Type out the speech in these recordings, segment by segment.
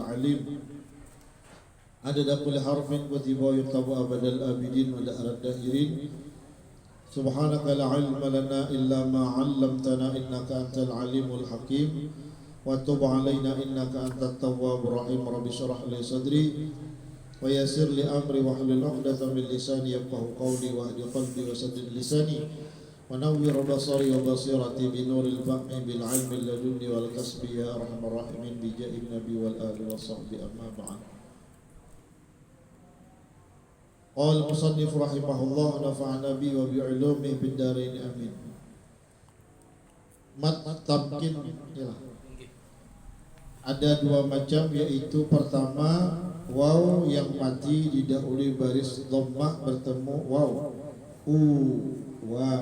العليم عدد كل حرف كتب ويكتب أبد الآبدين ودهر الداهرين سبحانك لا علم لنا إلا ما علمتنا إنك أنت العليم الحكيم وتب علينا إنك أنت التواب الرحيم رب اشرح لي صدري ويسر لي أمري واحلل عقدة من لساني يفقهوا قولي واهد قلبي وسدد لساني ونور بصري وبصيرتي بنور الفهم بالعلم اللدني والكسب يا أرحم الراحمين بجاه النبي والآل والصحب أما بعد. قال المصنف رحمه الله نفعنا به وبعلومه في الدارين آمين. Mat tamkin ya. Ada dua macam, yaitu pertama waw yang mati didahului baris dhammah bertemu waw wa,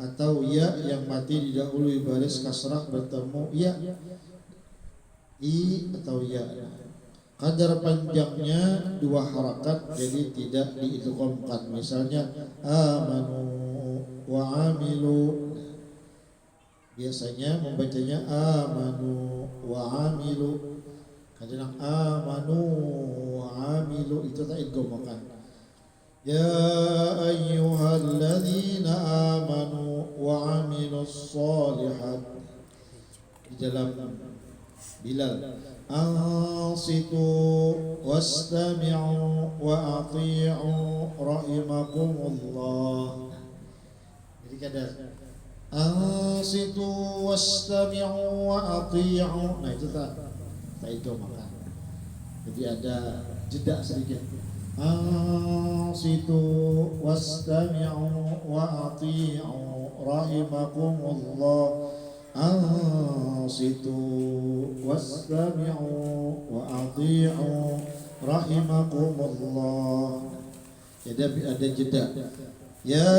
atau ya yang mati didahului baris kasrah bertemu ya i atau ya. Kadar panjangnya dua harakat, jadi tidak diidghamkan. Misalnya amanu wa amilu, biasanya membacanya amanu wa amilu. Kadang amanu wa amilu itu tak idghamkan. Ya ayyuhalladzina amanu wa amilus sholihat. Di dalam Bilal, ansitu wastami'u wa ati'u rahimakumullah. Jadi kadang ansitu wastami'u wa ati'u, nah itu tak itu makan. Jadi ada jeda sedikit. Ansitu wastami'u wa ati'u rahimakumullah. Ansitu wastami'u wa ati'u rahimakumullah. Jadi ada jeda. Ya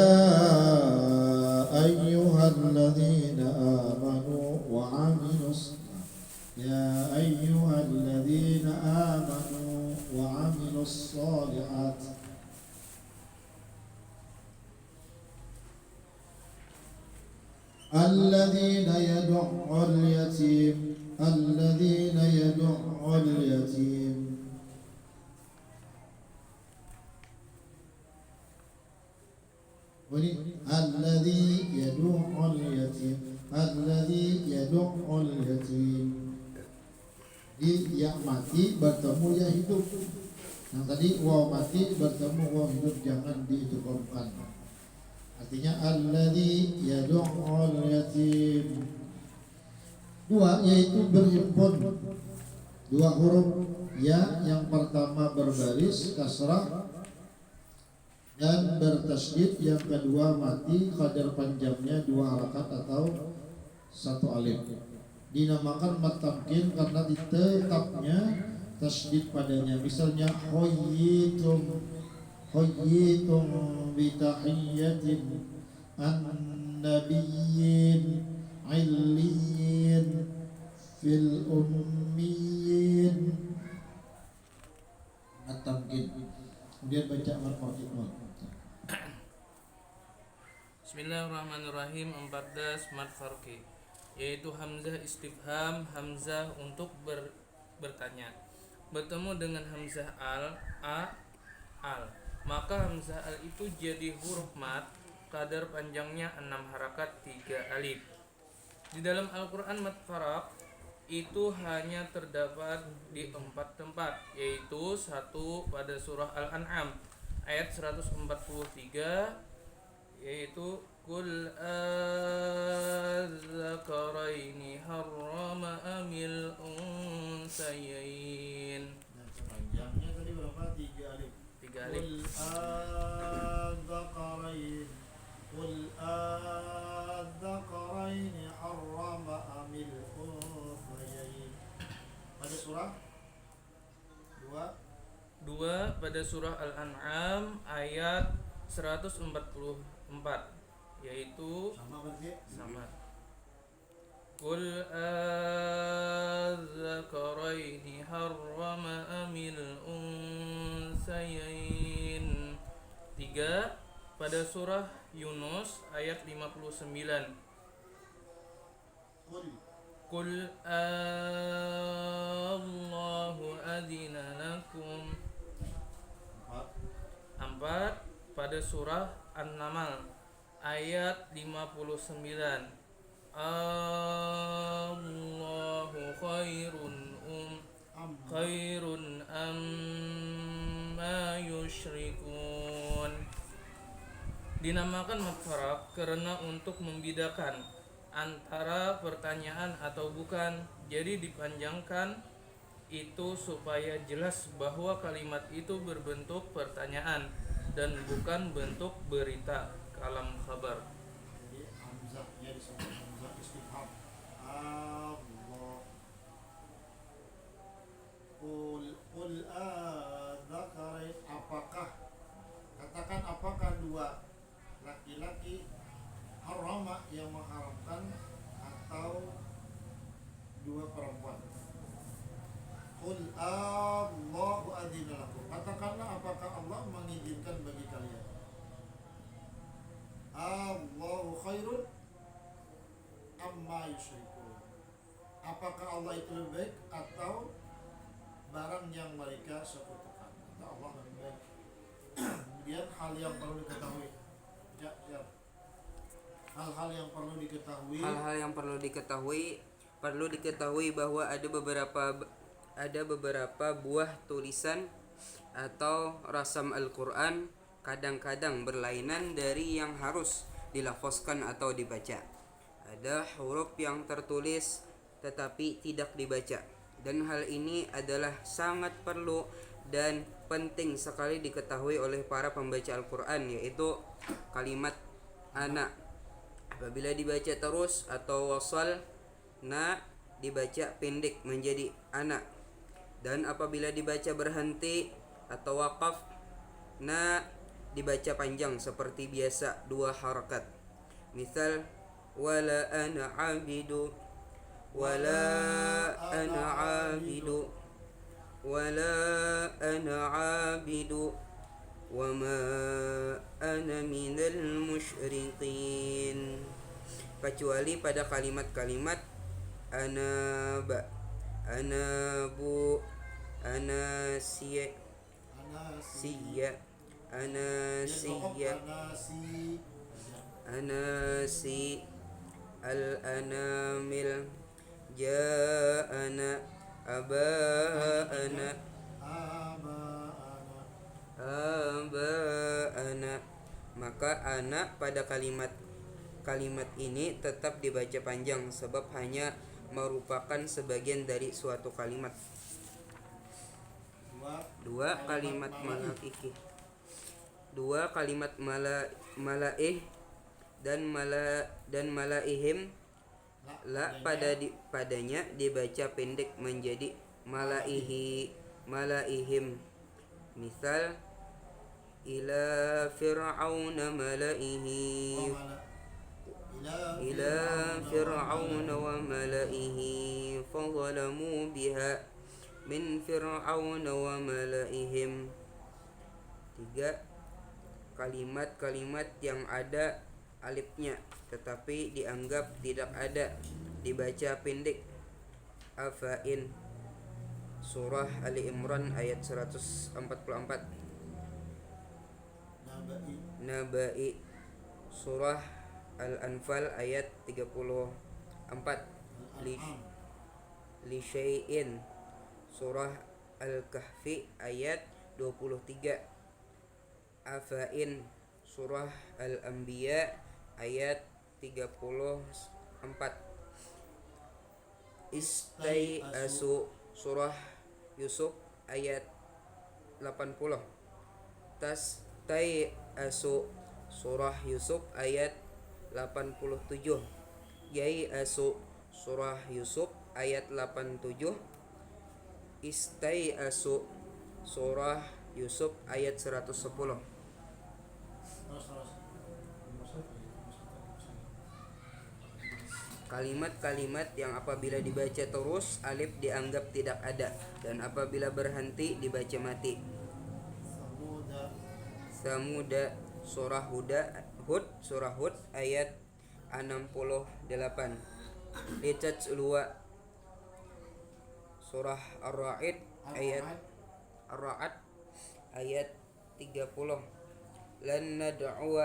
ayyuhalladzina amanu wa amilus Ya ayyuhalladzina amanu wa amilus sholihat. Alladzina yad'ul yatim, alladzina yad'ul yatim. Alladzi yad'ul yatim, alladzi yad'ul yatim. Di yang mati bertemu yang hidup. Yang tadi waw mati bertemu waw hidup, jangan diidghamkan. Artinya alladzi yad'ul yatim. Dua, yaitu berhimpun dua huruf ya, yang pertama berbaris kasrah dan bertasydid, yang kedua mati kadar panjangnya dua harakat atau satu alif. Dinamakan mat tamkin karena ditetapnya tasydid padanya. Misalnya khayyitum bitahiyyatin an-nabiyyin illiyin fil ummiyin. Mat tamkin. Kemudian baca marfu'in. Bismillahirrahmanirrahim. 14 mad farqi, yaitu hamzah istifham, hamzah untuk bertanya, bertemu dengan hamzah al, maka hamzah al itu jadi huruf mat, kadar panjangnya 6 harakat 3 alif. Di dalam Al-Quran mat faraq itu hanya terdapat di 4 tempat, yaitu 1 pada surah Al-An'am ayat 143, yaitu Qul az-zakaraini harrama amil unsayain. Panjangnya tadi berapa? 3 alif. 3 alif. Qul az-zakaraini harrama amil unsayain. Pada surah 2 pada surah Al-An'am ayat 144, yaitu sama. Qul az-zakaraini harrama amil unsayain. 3 pada surah Yunus ayat 59. Qul Allahu pada surah An-Naml ayat 59. Allahu khairun amma yusyrikun. Dinamakan mad faraq karena untuk membedakan antara pertanyaan atau bukan. Jadi dipanjangkan itu supaya jelas bahwa kalimat itu berbentuk pertanyaan dan bukan bentuk berita, kalam khabar. Jadi hamzahnya disebut hamzah istifham. Allah. Qul adzakarain, apakah, katakan apakah dua laki-laki harama yang mengharamkan atau dua perempuan. Qul Allahu adzina lakum, katakanlah apakah Allah mengizinkan bagi kalian. Allahu khairun amma yusyrikun, apakah Allah itu lebih baik atau barang yang mereka sekutukan, atau Allah lebih baik. Kemudian hal yang perlu diketahui, hal-hal yang perlu diketahui bahwa ada beberapa buah tulisan atau rasam Al-Quran kadang-kadang berlainan dari yang harus dilafazkan atau dibaca. Ada huruf yang tertulis tetapi tidak dibaca, dan hal ini adalah sangat perlu dan penting sekali diketahui oleh para pembaca Al-Quran, yaitu kalimat ana. Apabila dibaca terus atau wasal, na dibaca pendek menjadi ana. Dan apabila dibaca berhenti atau waqaf, na dibaca panjang seperti biasa 2 harakat. Misal wala ana abidu, wala ana abidu, wala ana abidu, wama ana minal musyrikin. Kecuali pada kalimat-kalimat anaba, anabu, anasiya, anasi, al-anamil, ja'ana, aba'ana, aba'ana. Maka anak pada kalimat ini tetap dibaca panjang sebab hanya merupakan sebagian dari suatu kalimat. Dua kalimat malaih dan malaihim, la padanya dibaca pendek menjadi malaihim. Misal ila fir'auna malaihi, ila fir'auna wa malaihi fadzalamu biha min fir'auna wa malaihim. 3. Kalimat-kalimat yang ada alifnya tetapi dianggap tidak ada dibaca pendek. Afain, surah Ali Imran ayat 144. Nabai, surah Al-Anfal ayat 34. Li syai'in, surah Al-Kahfi ayat 23. Afain, surah Al-Anbiya ayat 34. Istai'asu, surah Yusuf ayat 80. Tastai'asu, surah Yusuf ayat 87. Yai'asu, surah Yusuf ayat 87. Istai'asu, surah Yusuf ayat 110. Kalimat-kalimat yang apabila dibaca terus alif dianggap tidak ada, dan apabila berhenti dibaca mati. Samuda, surah Hud ayat 68. Litatluwa, surah Ar-Ra'd ayat 30. lan nad'u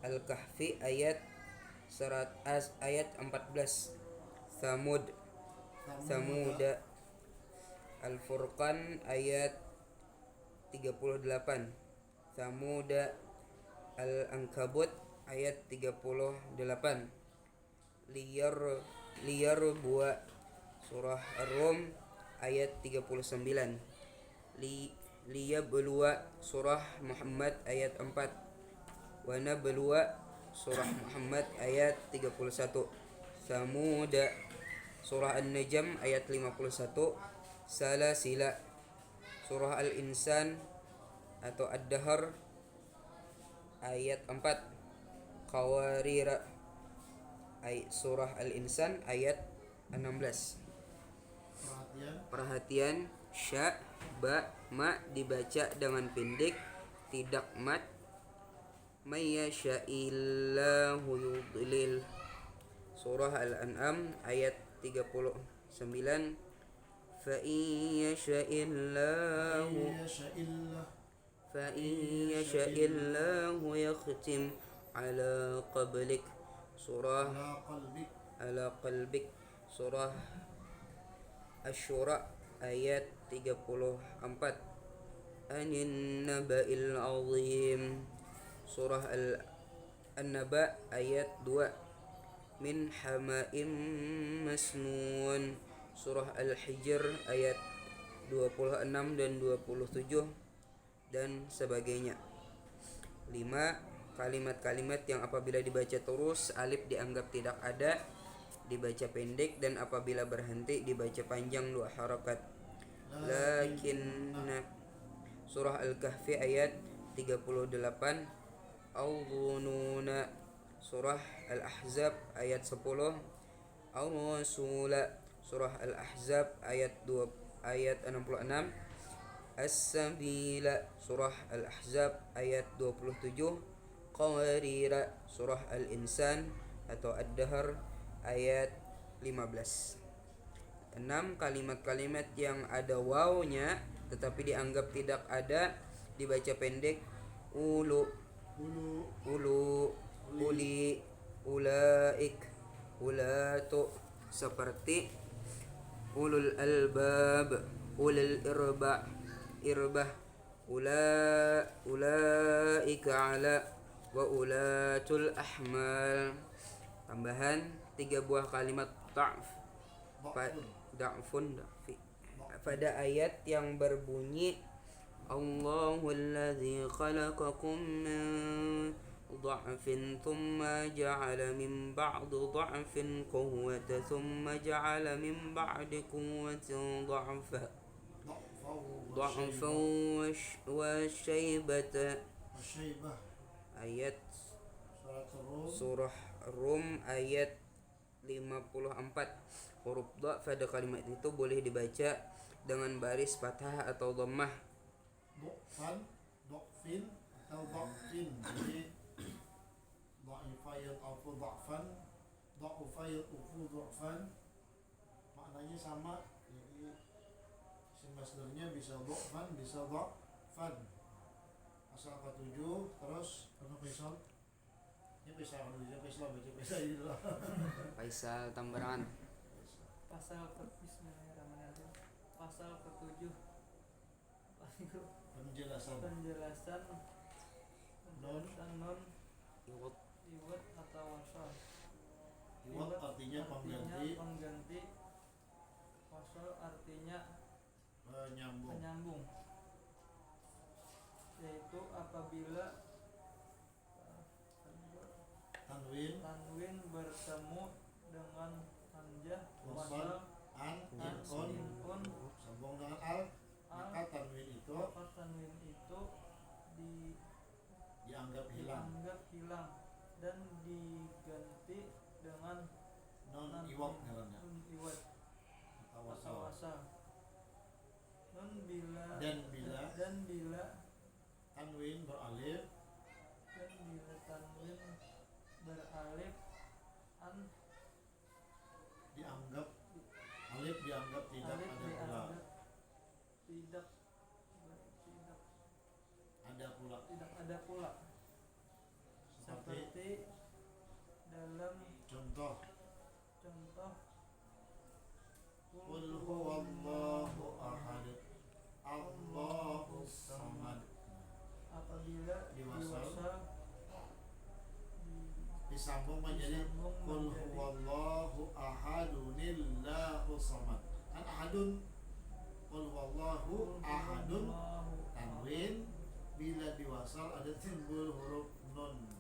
Al-Kahfi ayat 14. Samuda Al-Furqan ayat 38. Samuda Al-Ankabut ayat 38. Liyarbua surah Ar-Rum ayat 39. Liyabluwa surah Muhammad ayat 4. Wa nabluwa surah Muhammad ayat 31. Samuda surah An-Najm ayat 51. Salasila surah Al-Insan atau Ad-Dahr ayat 4. Qawarira surah Al-Insan ayat 16. Perhatian, sya, ba, ma dibaca dengan pendek, tidak mat. Mayyasha'illahu yudlil surah Al-An'am ayat 39. Fa'in yasha'illahu yakhtim ala qablik surah ala qalbik surah Asy-Syura ayat 34. Anin naba'il azim surah An-Naba ayat 2. Min hama'im masnun surah Al-Hijr ayat 26 dan 27 dan sebagainya. 5. Kalimat-kalimat yang apabila dibaca terus alif dianggap tidak ada, dibaca pendek, dan apabila berhenti dibaca panjang 2 harakat. Lakinna surah Al-Kahfi ayat 38. Al-Dhununa surah Al-Ahzab ayat 10. Ar-Rasula surah Al-Ahzab ayat 66. As-Sabila surah Al-Ahzab ayat 27. Qawarira surah Al-Insan atau Ad-Dahr ayat 15. 6. Kalimat-kalimat yang ada wawnya tetapi dianggap tidak ada dibaca pendek. Ulu, uli, ulaik, ulatu, seperti ulul albab, ulul irbah, ulaika ala wa ulatul ahmal. Tambahan 3 buah kalimat da'fun pada ayat yang berbunyi Allahul ladzi khalaqakum min dha'fin thumma ja'ala min ba'di dha'fin quwwatan thumma ja'ala min ba'di quwwatin dha'fan wa syaibata. Ayat surah Rum ayat 54. Huruf dha pada kalimat itu boleh dibaca dengan baris fathah atau dhammah. Dha'fin atau dha'fin. Jadi dha'ifayat atau dha'fan, dha'ufayat atau dha'fan maknanya sama. Jadi isim masdarnya bisa dha'fan, bisa dha'fan. Pasal 47 terus apa Faisal? Ini Faisal itu lah. Faisal Tambarangan. Pasal Bismillahirrahmanirrahim. Pasal ke-7 Penjelasan non iwat atau wasal. Iwat artinya pengganti, wasal artinya penyambung. Yaitu apabila tanwin bertemu dengan hamzah wasal an on sambung dengan al, maka tanwin itu dianggap hilang dan diganti dengan non iwat atau wasal. Dan bila tanwin beralif an dianggap tidak ada pula. seperti dalam contoh contoh Qul huwallahu ahad Allahus samad. apabila Diwasal. diwasal Disambung menjadi Disambung Qul menjadi huwallahu ahadunillahus samad. Kan ahadun. Qul huwallahu ahadun tanwin, bila diwasal ada timbul huruf nun.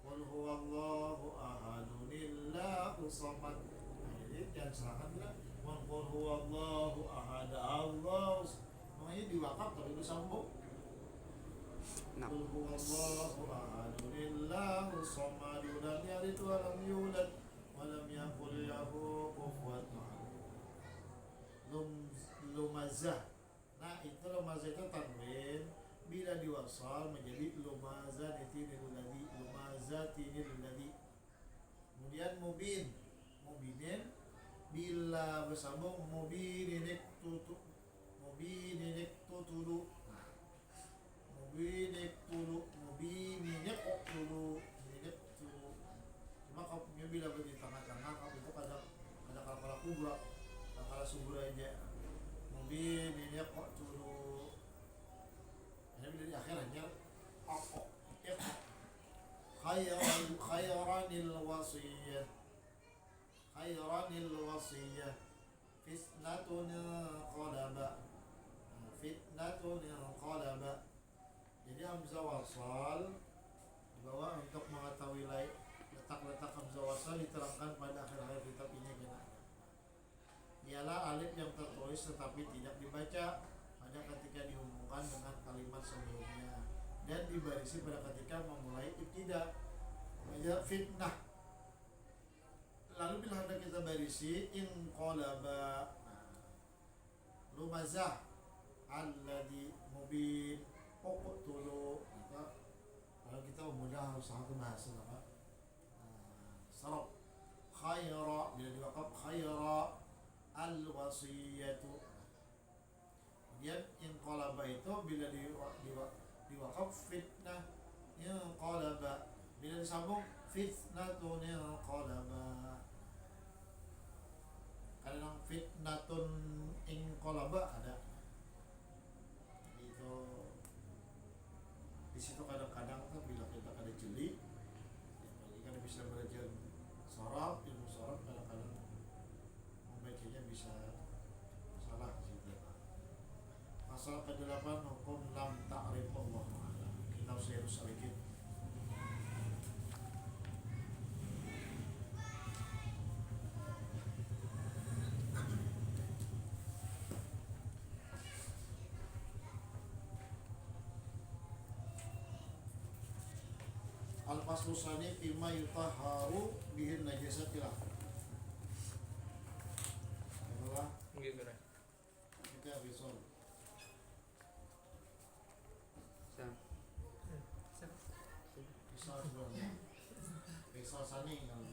Qul huwallahu ahadunillahus samad. Nah, jadi jangan salahkan lah. Qul huwallahu ahad Allah. Makanya diwakaf tapi disambung. Nah, Qul huwallahu ahadunillahus samad. Lam yalid wa lam yulad wa lam yakul lahu kufuwan ahad. Lumazah. Nah, itu lumazah itu tanwin, bila diwasal menjadi lumazatinil ladzi. Kemudian mubin, mubinin bila bersambung mubininik tutulu. Nah, mubinik tulu. Cuma kapnya bila di tengah-tengah, kap itu kadang ada kala kubra, kala subra aja. Mubinik tulu. Hanya bila di akhir hanya khairanil wasiyah fitnatun qalaba. Jadi hamzah wasal dibawa untuk mengetahui letak-letak hamzah wasal diterangkan pada akhir-akhir kitab ini kenanya. Ialah alif yang tertulis tetapi tidak dibaca pada ketika dihubungkan dengan kalimat sebelumnya dan dibarisi pada ketika memulai ibtida. Fitnah. Lalu bila hendak kita barisi inqalaba. Nah, lumazah alladhi mubin uqtulu. Maka kalau kita mudah usaha ke bahasa apa? Sarab. Khaira, bila diwakaf khaira al-wasiyatu. Kemudian inqalaba itu bila diwakaf fitnah inqalaba, bila disambung fitnatun inqalaba. Kadang fitnatun inqalaba ada. Itu di situ kadang-kadang kan bila kita ada jeli, kita bisa belajar sorab, ilmu sorab, kadang-kadang membacanya bisa salah di situ. Pasal ke-8 hukum lam ta'rif Allah Ta'ala. Kita usah sedikit. Al-faslu tsani fima yutahharu bihin najasatilah. Adalah gitu deh. kita bisa sebelumnya bisa sani kalau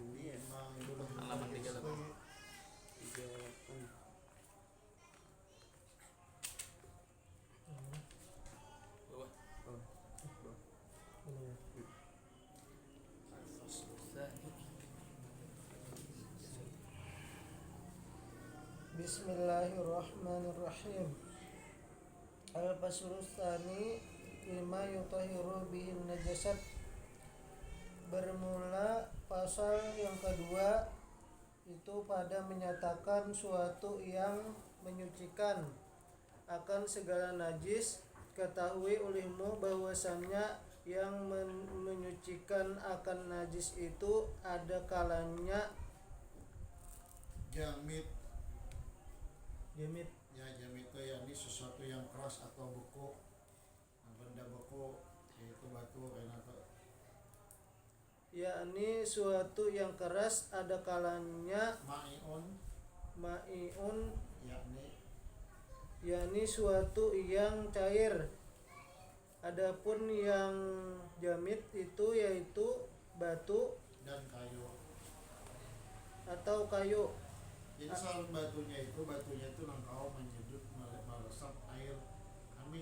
ini emang Halaman 38. Bawah. Bismillahirrahmanirrahim. Al-faslu tsani lima yutahhiru bihin najasat. Bermula pasal yang kedua itu pada menyatakan suatu yang menyucikan akan segala najis. Ketahui olehmu bahwasannya yang menyucikan akan najis itu ada kalanya jamit jamit ya, jamit itu yakni sesuatu yang keras atau beku, benda beku yaitu batu kain atau yakni suatu yang keras ada kalanya ma'iun yakni suatu yang cair. Adapun yang jamit itu yaitu batu dan kayu. atau kayu. Jadi soal batunya itu nangkau menyedut meresap air. Kami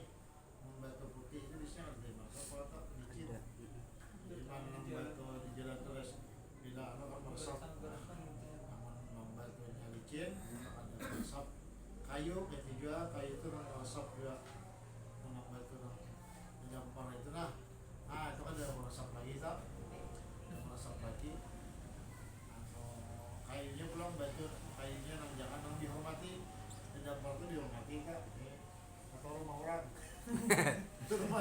putih itu biasanya ada masa kalau licin. Jadi mana batu di jalan terus bila kan meresap, namun membatunya licin, ada meresap kayu, itu juga kayu itu meresap juga, batu menyampar itu nah itu kan ada meresap lagi tak, ada meresap lagi. Kayunya pulang batu kayunya jangan dihormati, menyampar itu dihormati kak, atau rumah orang. Itu rumah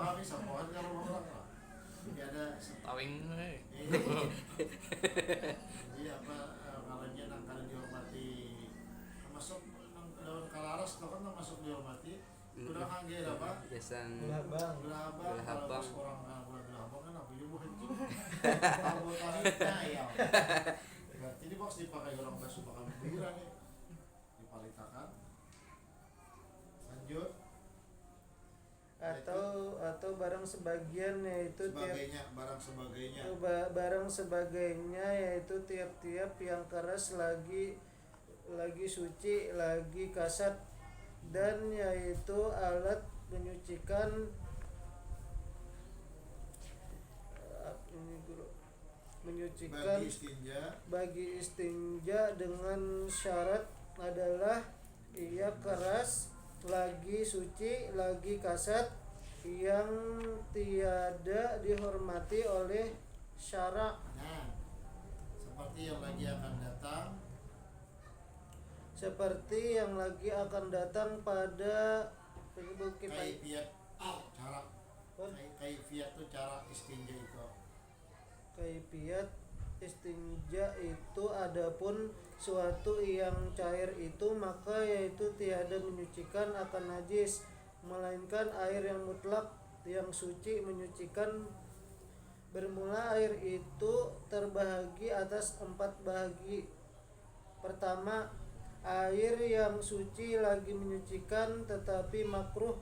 kami sapoan ke rumah orang lah. Jadi ada Tawing jadi apa kalanya kalau dihormati masuk daun kalaras itu kan masuk dihormati udah kangen apa Biasan gula abang kalau abang. orang gula abang kan apa juga hancur kalau tahinya ya berarti ini box dipakai orang basuh bakal biran nih dipalitakan lanjut atau barang sebagian yaitu barang sebagainya yaitu tiap-tiap yang keras lagi suci lagi kasat dan yaitu alat menyucikan bagi istinja dengan syarat adalah ia keras lagi suci lagi kasat yang tiada dihormati oleh syara'. Nah, seperti yang lagi akan datang pada kaifiat cara kaifiat itu cara istinja itu. Kaifiat istinja itu adapun suatu yang cair itu maka yaitu tiada menyucikan akan najis melainkan air yang mutlak yang suci menyucikan. Bermula air itu terbahagi atas 4 bahagi. Pertama, air yang suci lagi menyucikan tetapi makruh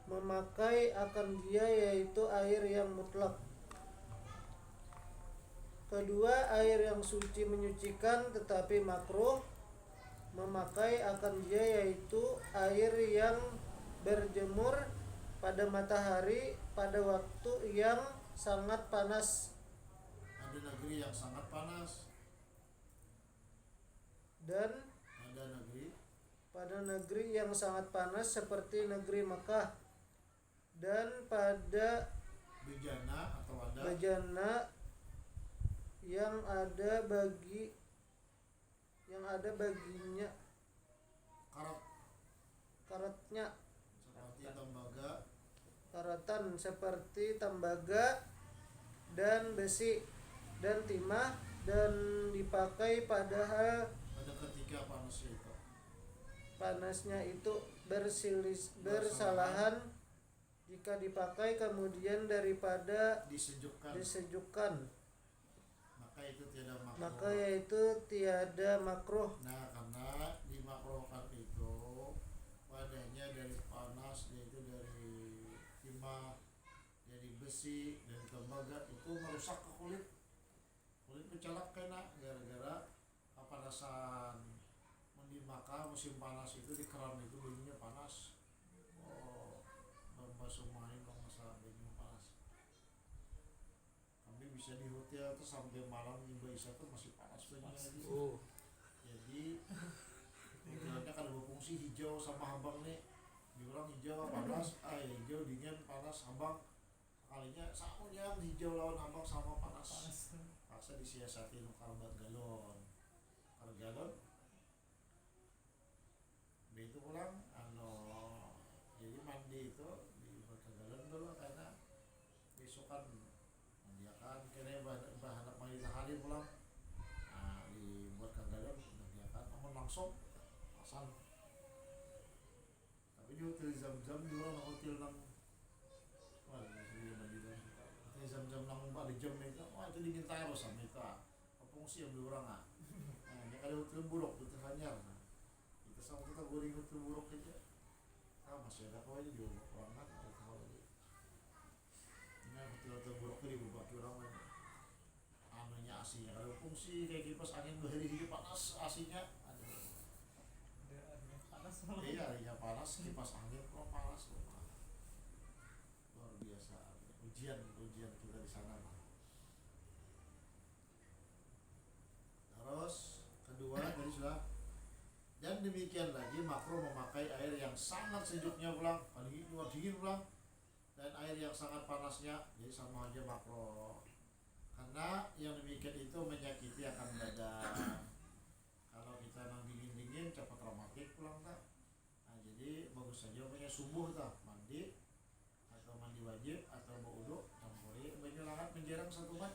memakai akan dia yaitu air yang mutlak. Kedua, air yang suci menyucikan tetapi makruh memakai akan dia yaitu air yang berjemur pada matahari pada waktu yang sangat panas. Ada negeri yang sangat panas Dan pada negeri yang sangat panas seperti negeri Mekah dan pada bejana yang ada baginya karatnya karatan seperti tembaga dan besi dan timah dan dipakai pada ketika panasnya itu bersalahan jika dipakai kemudian daripada disejukkan maka yaitu tiada makruh. Nah, karena dimakruhkan itu padanya dari panas yaitu dari timah, dari besi, dari tembaga itu merusak ke kulit mencolok kena gara-gara kepanasan. Maka musim panas itu di keran itu bunyinya panas. Basuh main masa bunyinya panas. Kami bisa di hotel tuh sampai malam hingga isya tuh masih panas bunyinya. Jadi hotelnya kan berfungsi hijau sama abang nih. Dibilang hijau panas, hijau dingin panas abang. Kalinya sama yang hijau lawan abang sama panas. Paksa disiasati karbat galon. Itu pulang jadi mandi itu di galon dulu karena besokan mendiakan kena bahan mandi sehari pulang dibuat galon mendiakan namun langsung pasang. Tapi di hotel Zam-Zam dulu hotel nang hotel Zam-Zam nang ada jam itu itu dingin terus sama itu fungsi yang beli orang ini ada hotel buruk hotel Hanyar itu sama kita goreng hotel buruk aja masih ada kau aja juga orang kan ada tahu lagi ini hotel buruk itu dibagi orang anunya asinya kalau fungsi kayak kipas angin berhari hidup panas asinya ada panas Iya, harinya panas, kipas angin kok panas kok. Luar biasa. Ujian kita di sana. Terus kedua tadi sudah. Dan demikian lagi makruh memakai air yang sangat sejuknya pulang, paling luar dingin pulang, dan air yang sangat panasnya, jadi sama aja makruh. Karena yang demikian itu menyakiti akan badan. Kalau kita nang dingin cepat rematik pulang tak. Nah, jadi bagus saja punya subuh tak, mandi atau mandi wajib atau berwudu campuri baju hangat menjerang 1 mat.